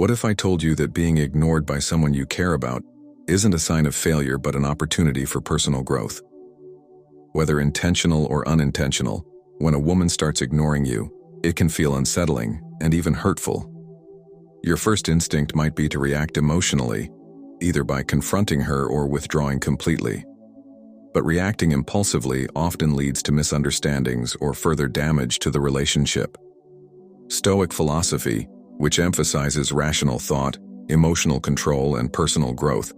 What if I told you that being ignored by someone you care about isn't a sign of failure but an opportunity for personal growth? Whether intentional or unintentional, when a woman starts ignoring you, it can feel unsettling and even hurtful. Your first instinct might be to react emotionally, either by confronting her or withdrawing completely. But reacting impulsively often leads to misunderstandings or further damage to the relationship. Stoic philosophy, which emphasizes rational thought, emotional control, and personal growth,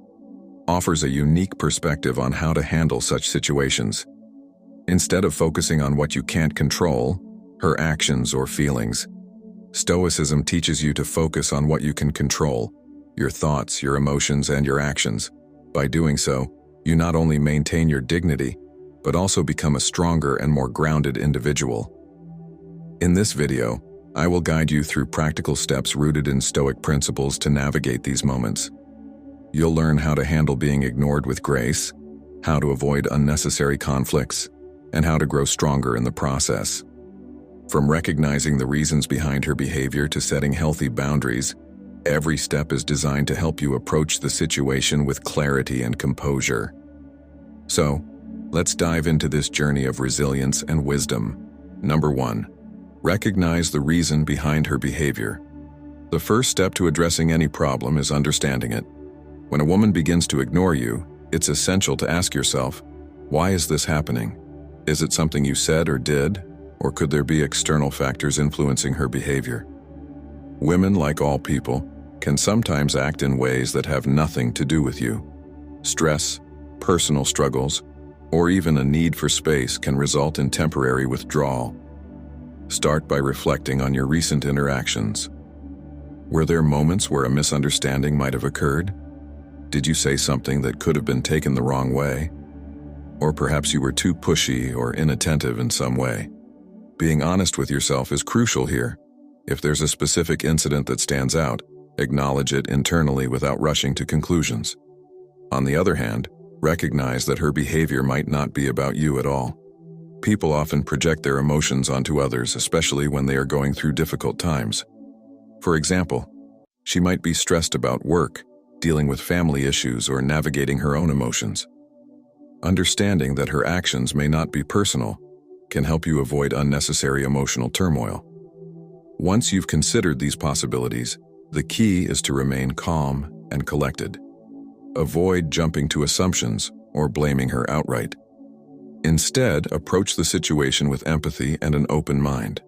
offers a unique perspective on how to handle such situations. Instead of focusing on what you can't control, her actions or feelings, Stoicism teaches you to focus on what you can control, your thoughts, your emotions, and your actions. By doing so, you not only maintain your dignity, but also become a stronger and more grounded individual. In this video, I will guide you through practical steps rooted in Stoic principles to navigate these moments. You'll learn how to handle being ignored with grace, how to avoid unnecessary conflicts, and how to grow stronger in the process. From recognizing the reasons behind her behavior to setting healthy boundaries, every step is designed to help you approach the situation with clarity and composure. So, let's dive into this journey of resilience and wisdom. Number 1. Recognize the reason behind her behavior. The first step to addressing any problem is understanding it. When a woman begins to ignore you, it's essential to ask yourself, why is this happening? Is it something you said or did, or could there be external factors influencing her behavior? Women, like all people, can sometimes act in ways that have nothing to do with you. Stress, personal struggles, or even a need for space can result in temporary withdrawal. Start by reflecting on your recent interactions. Were there moments where a misunderstanding might have occurred? Did you say something that could have been taken the wrong way? Or perhaps you were too pushy or inattentive in some way. Being honest with yourself is crucial here. If there's a specific incident that stands out, acknowledge it internally without rushing to conclusions. On the other hand, recognize that her behavior might not be about you at all. People often project their emotions onto others, especially when they are going through difficult times. For example, she might be stressed about work, dealing with family issues, or navigating her own emotions. Understanding that her actions may not be personal can help you avoid unnecessary emotional turmoil. Once you've considered these possibilities, the key is to remain calm and collected. Avoid jumping to assumptions or blaming her outright. Instead, approach the situation with empathy and an open mind.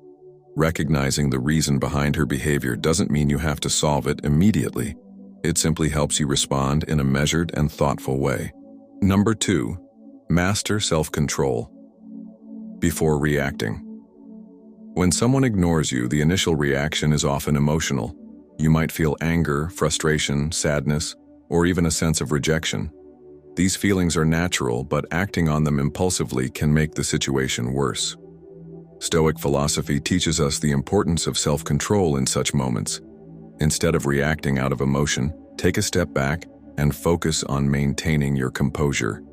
Recognizing the reason behind her behavior doesn't mean you have to solve it immediately. It simply helps you respond in a measured and thoughtful way. Number 2. Master self-control. Before reacting. When someone ignores you, the initial reaction is often emotional. You might feel anger, frustration, sadness, or even a sense of rejection. These feelings are natural, but acting on them impulsively can make the situation worse. Stoic philosophy teaches us the importance of self-control in such moments. Instead of reacting out of emotion, take a step back and focus on maintaining your composure.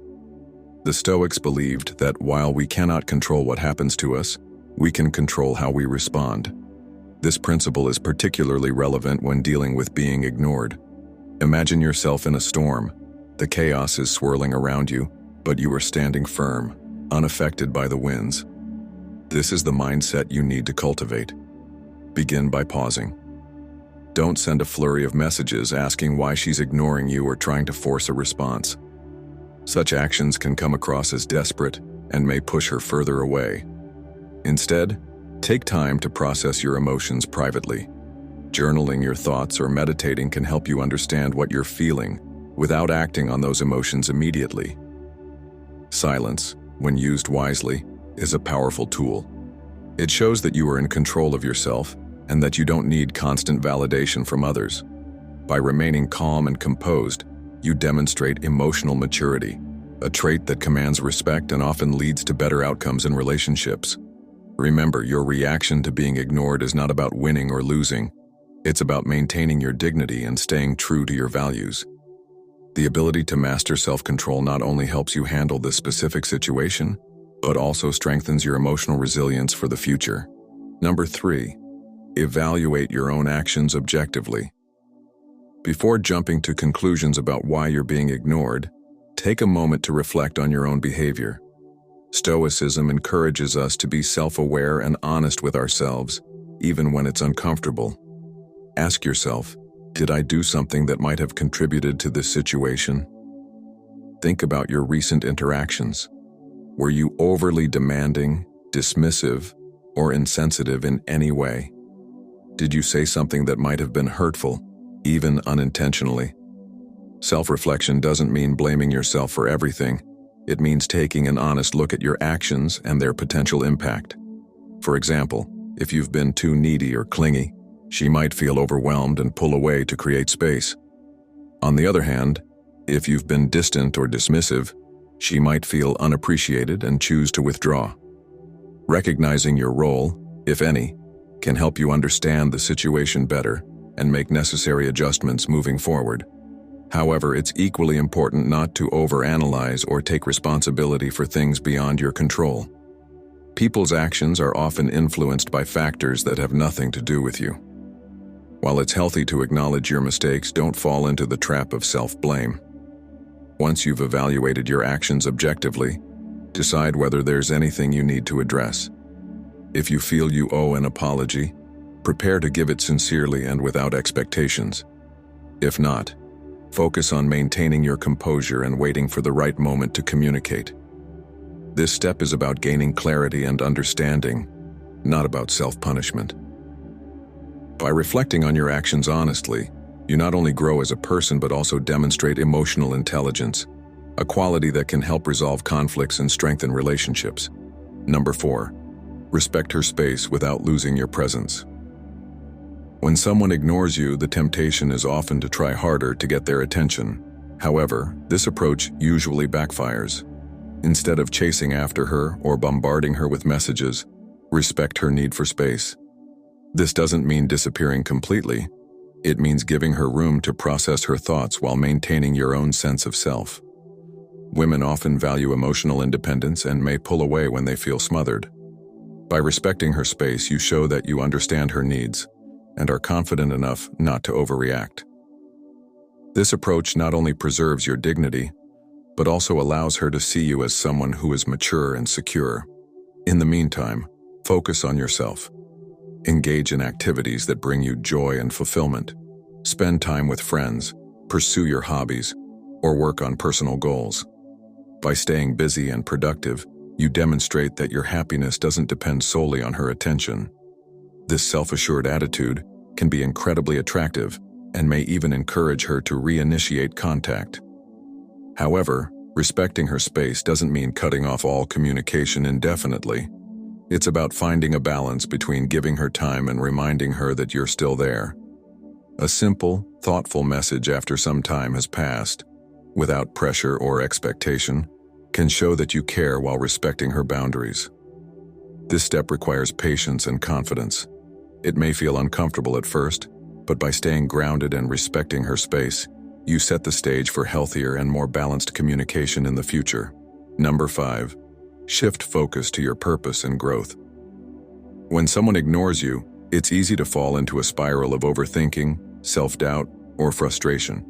The Stoics believed that while we cannot control what happens to us, we can control how we respond. This principle is particularly relevant when dealing with being ignored. Imagine yourself in a storm. The chaos is swirling around you, but you are standing firm, unaffected by the winds. This is the mindset you need to cultivate. Begin by pausing. Don't send a flurry of messages asking why she's ignoring you or trying to force a response. Such actions can come across as desperate and may push her further away. Instead, take time to process your emotions privately. Journaling your thoughts or meditating can help you understand what you're feeling without acting on those emotions immediately. Silence, when used wisely, is a powerful tool. It shows that you are in control of yourself and that you don't need constant validation from others. By remaining calm and composed, you demonstrate emotional maturity, a trait that commands respect and often leads to better outcomes in relationships. Remember, your reaction to being ignored is not about winning or losing. It's about maintaining your dignity and staying true to your values. The ability to master self-control not only helps you handle this specific situation, but also strengthens your emotional resilience for the future. Number 3. Evaluate your own actions objectively. Before jumping to conclusions about why you're being ignored, take a moment to reflect on your own behavior. Stoicism encourages us to be self-aware and honest with ourselves, even when it's uncomfortable. Ask yourself, did I do something that might have contributed to this situation? Think about your recent interactions. Were you overly demanding, dismissive, or insensitive in any way? Did you say something that might have been hurtful, even unintentionally? Self-reflection doesn't mean blaming yourself for everything. It means taking an honest look at your actions and their potential impact. For example, if you've been too needy or clingy, she might feel overwhelmed and pull away to create space. On the other hand, if you've been distant or dismissive, she might feel unappreciated and choose to withdraw. Recognizing your role, if any, can help you understand the situation better and make necessary adjustments moving forward. However, it's equally important not to overanalyze or take responsibility for things beyond your control. People's actions are often influenced by factors that have nothing to do with you. While it's healthy to acknowledge your mistakes, don't fall into the trap of self-blame. Once you've evaluated your actions objectively, decide whether there's anything you need to address. If you feel you owe an apology, prepare to give it sincerely and without expectations. If not, focus on maintaining your composure and waiting for the right moment to communicate. This step is about gaining clarity and understanding, not about self-punishment. By reflecting on your actions honestly, you not only grow as a person but also demonstrate emotional intelligence, a quality that can help resolve conflicts and strengthen relationships. Number 4. Respect her space without losing your presence. When someone ignores you, the temptation is often to try harder to get their attention. However, this approach usually backfires. Instead of chasing after her or bombarding her with messages, respect her need for space. This doesn't mean disappearing completely. It means giving her room to process her thoughts while maintaining your own sense of self. Women often value emotional independence and may pull away when they feel smothered. By respecting her space, you show that you understand her needs and are confident enough not to overreact. This approach not only preserves your dignity, but also allows her to see you as someone who is mature and secure. In the meantime, focus on yourself. Engage in activities that bring you joy and fulfillment. Spend time with friends, pursue your hobbies, or work on personal goals. By staying busy and productive, you demonstrate that your happiness doesn't depend solely on her attention. This self-assured attitude can be incredibly attractive and may even encourage her to reinitiate contact. However, respecting her space doesn't mean cutting off all communication indefinitely. It's about finding a balance between giving her time and reminding her that you're still there. A simple, thoughtful message after some time has passed, without pressure or expectation, can show that you care while respecting her boundaries. This step requires patience and confidence. It may feel uncomfortable at first, but by staying grounded and respecting her space, you set the stage for healthier and more balanced communication in the future. Number 5. Shift focus to your purpose and growth. When someone ignores you, it's easy to fall into a spiral of overthinking, self-doubt, or frustration.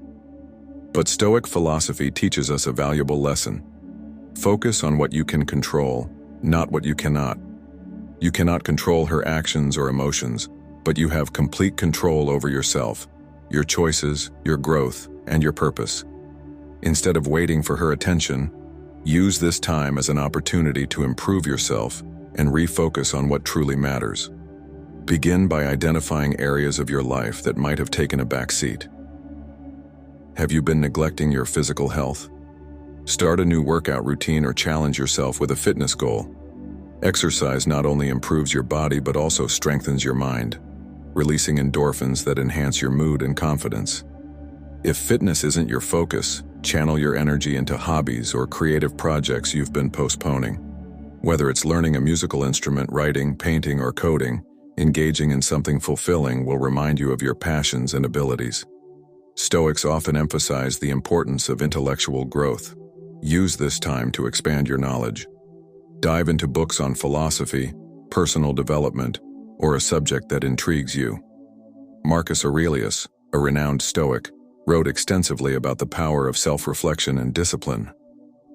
But Stoic philosophy teaches us a valuable lesson. Focus on what you can control, not what you cannot. You cannot control her actions or emotions, but you have complete control over yourself, your choices, your growth, and your purpose. Instead of waiting for her attention, use this time as an opportunity to improve yourself and refocus on what truly matters. Begin by identifying areas of your life that might have taken a back seat. Have you been neglecting your physical health? Start a new workout routine or challenge yourself with a fitness goal. Exercise not only improves your body but also strengthens your mind, releasing endorphins that enhance your mood and confidence. If fitness isn't your focus, channel your energy into hobbies or creative projects you've been postponing. Whether it's learning a musical instrument, writing, painting, or coding, engaging in something fulfilling will remind you of your passions and abilities. Stoics often emphasize the importance of intellectual growth. Use this time to expand your knowledge. Dive into books on philosophy, personal development, or a subject that intrigues you. Marcus Aurelius, a renowned Stoic, wrote extensively about the power of self-reflection and discipline.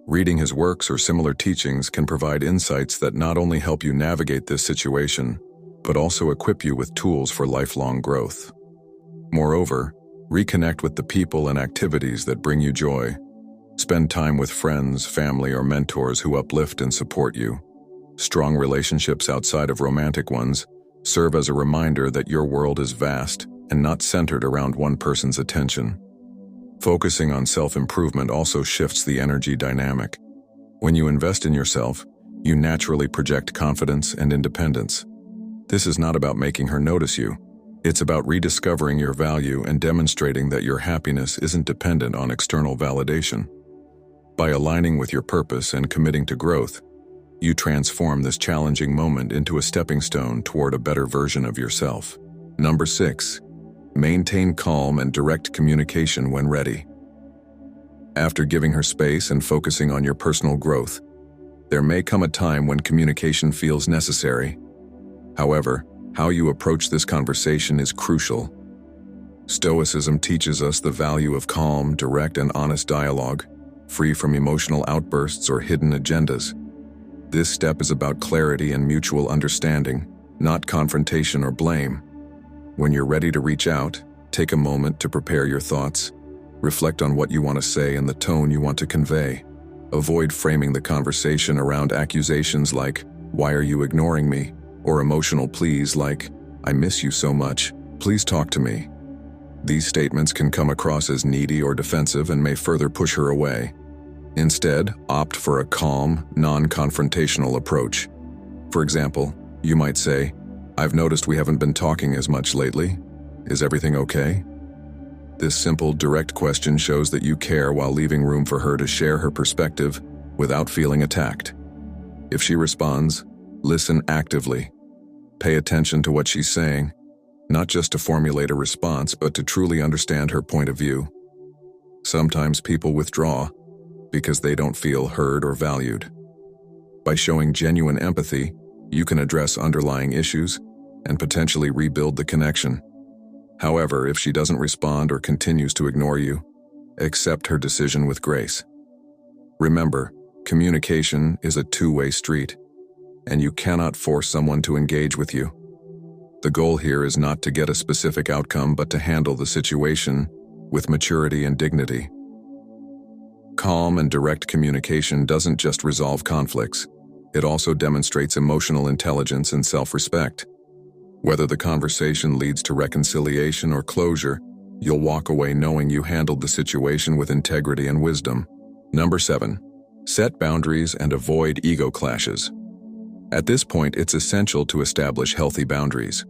Reading his works or similar teachings can provide insights that not only help you navigate this situation, but also equip you with tools for lifelong growth. Moreover, reconnect with the people and activities that bring you joy. Spend time with friends, family, or mentors who uplift and support you. Strong relationships outside of romantic ones serve as a reminder that your world is vast and not centered around one person's attention. Focusing on self-improvement also shifts the energy dynamic. When you invest in yourself, you naturally project confidence and independence. This is not about making her notice you. It's about rediscovering your value and demonstrating that your happiness isn't dependent on external validation. By aligning with your purpose and committing to growth, you transform this challenging moment into a stepping stone toward a better version of yourself. Number 6. Maintain calm and direct communication when ready. After giving her space and focusing on your personal growth, there may come a time when communication feels necessary. However, how you approach this conversation is crucial. Stoicism teaches us the value of calm, direct, and honest dialogue, free from emotional outbursts or hidden agendas. This step is about clarity and mutual understanding, not confrontation or blame. When you're ready to reach out, take a moment to prepare your thoughts. Reflect on what you want to say and the tone you want to convey. Avoid framing the conversation around accusations like, "Why are you ignoring me?" or emotional pleas like, "I miss you so much, please talk to me." These statements can come across as needy or defensive and may further push her away. Instead, opt for a calm, non-confrontational approach. For example, you might say, "I've noticed we haven't been talking as much lately. Is everything okay?" This simple, direct question shows that you care while leaving room for her to share her perspective without feeling attacked. If she responds, listen actively. Pay attention to what she's saying, not just to formulate a response, but to truly understand her point of view. Sometimes people withdraw because they don't feel heard or valued. By showing genuine empathy, you can address underlying issues and potentially rebuild the connection. However, if she doesn't respond or continues to ignore you, accept her decision with grace. Remember, communication is a two-way street, and you cannot force someone to engage with you. The goal here is not to get a specific outcome, but to handle the situation with maturity and dignity. Calm and direct communication doesn't just resolve conflicts, it also demonstrates emotional intelligence and self-respect. Whether the conversation leads to reconciliation or closure, you'll walk away knowing you handled the situation with integrity and wisdom. Number 7. Set boundaries and avoid ego clashes. At this point, it's essential to establish healthy boundaries.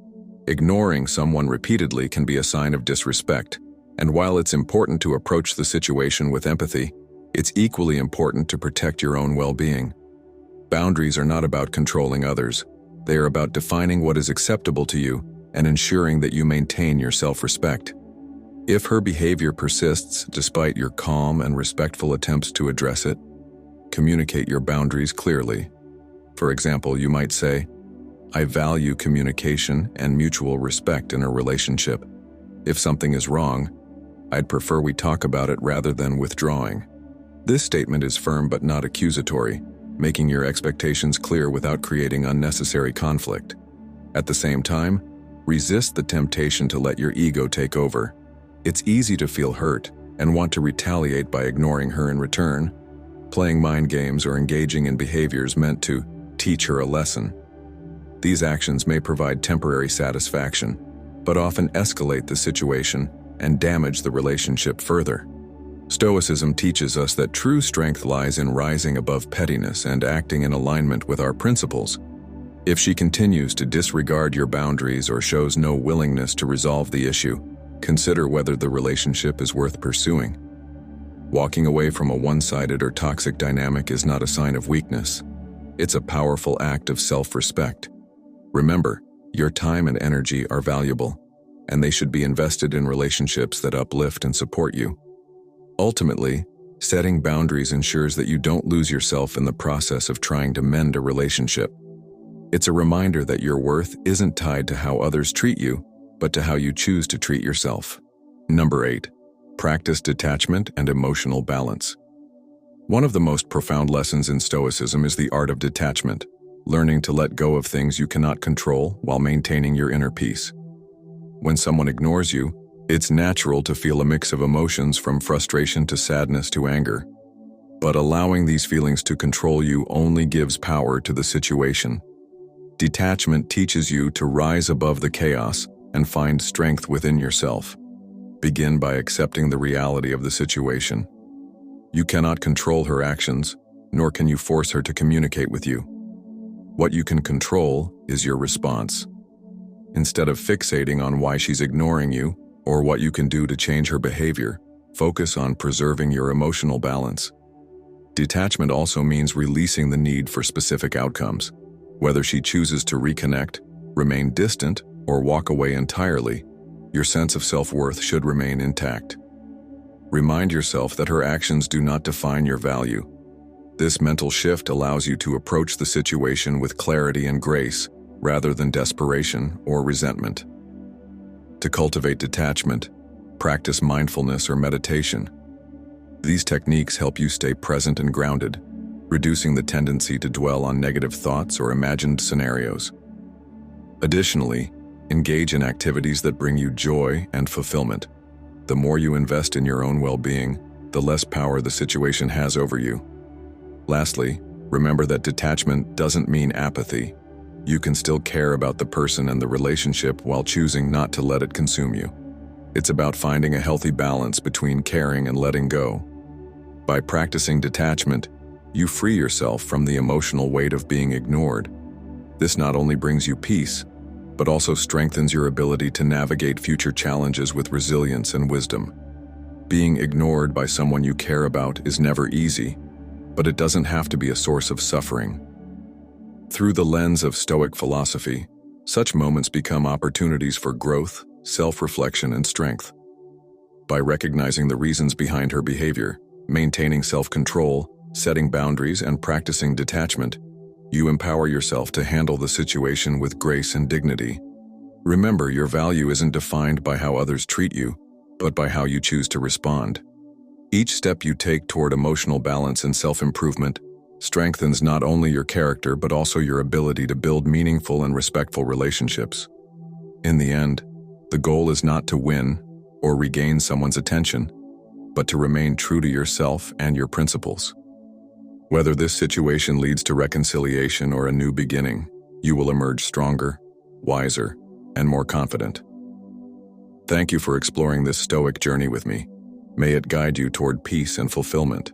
Ignoring someone repeatedly can be a sign of disrespect, and while it's important to approach the situation with empathy, it's equally important to protect your own well-being. Boundaries are not about controlling others. They are about defining what is acceptable to you and ensuring that you maintain your self-respect. If her behavior persists despite your calm and respectful attempts to address it, communicate your boundaries clearly. For example, you might say, "I value communication and mutual respect in a relationship. If something is wrong, I'd prefer we talk about it rather than withdrawing." This statement is firm but not accusatory, making your expectations clear without creating unnecessary conflict. At the same time, resist the temptation to let your ego take over. It's easy to feel hurt and want to retaliate by ignoring her in return, playing mind games or engaging in behaviors meant to teach her a lesson. These actions may provide temporary satisfaction, but often escalate the situation and damage the relationship further. Stoicism teaches us that true strength lies in rising above pettiness and acting in alignment with our principles. If she continues to disregard your boundaries or shows no willingness to resolve the issue, consider whether the relationship is worth pursuing. Walking away from a one-sided or toxic dynamic is not a sign of weakness. It's a powerful act of self-respect. Remember, your time and energy are valuable, and they should be invested in relationships that uplift and support you. Ultimately, setting boundaries ensures that you don't lose yourself in the process of trying to mend a relationship. It's a reminder that your worth isn't tied to how others treat you, but to how you choose to treat yourself. Number 8. Practice detachment and emotional balance. One of the most profound lessons in Stoicism is the art of detachment, learning to let go of things you cannot control while maintaining your inner peace. When someone ignores you, it's natural to feel a mix of emotions from frustration to sadness to anger. But allowing these feelings to control you only gives power to the situation. Detachment teaches you to rise above the chaos and find strength within yourself. Begin by accepting the reality of the situation. You cannot control her actions, nor can you force her to communicate with you. What you can control is your response. Instead of fixating on why she's ignoring you or what you can do to change her behavior, focus on preserving your emotional balance. Detachment also means releasing the need for specific outcomes. Whether she chooses to reconnect, remain distant, or walk away entirely, your sense of self-worth should remain intact. Remind yourself that her actions do not define your value. This mental shift allows you to approach the situation with clarity and grace, rather than desperation or resentment. To cultivate detachment, practice mindfulness or meditation. These techniques help you stay present and grounded, reducing the tendency to dwell on negative thoughts or imagined scenarios. Additionally, engage in activities that bring you joy and fulfillment. The more you invest in your own well-being, the less power the situation has over you. Lastly, remember that detachment doesn't mean apathy. You can still care about the person and the relationship while choosing not to let it consume you. It's about finding a healthy balance between caring and letting go. By practicing detachment, you free yourself from the emotional weight of being ignored. This not only brings you peace, but also strengthens your ability to navigate future challenges with resilience and wisdom. Being ignored by someone you care about is never easy, but it doesn't have to be a source of suffering. Through the lens of Stoic philosophy, such moments become opportunities for growth, self-reflection, and strength. By recognizing the reasons behind her behavior, maintaining self-control, setting boundaries, and practicing detachment, you empower yourself to handle the situation with grace and dignity. Remember, your value isn't defined by how others treat you, but by how you choose to respond. Each step you take toward emotional balance and self-improvement strengthens not only your character but also your ability to build meaningful and respectful relationships. In the end, the goal is not to win or regain someone's attention, but to remain true to yourself and your principles. Whether this situation leads to reconciliation or a new beginning, you will emerge stronger, wiser, and more confident. Thank you for exploring this Stoic journey with me. May it guide you toward peace and fulfillment.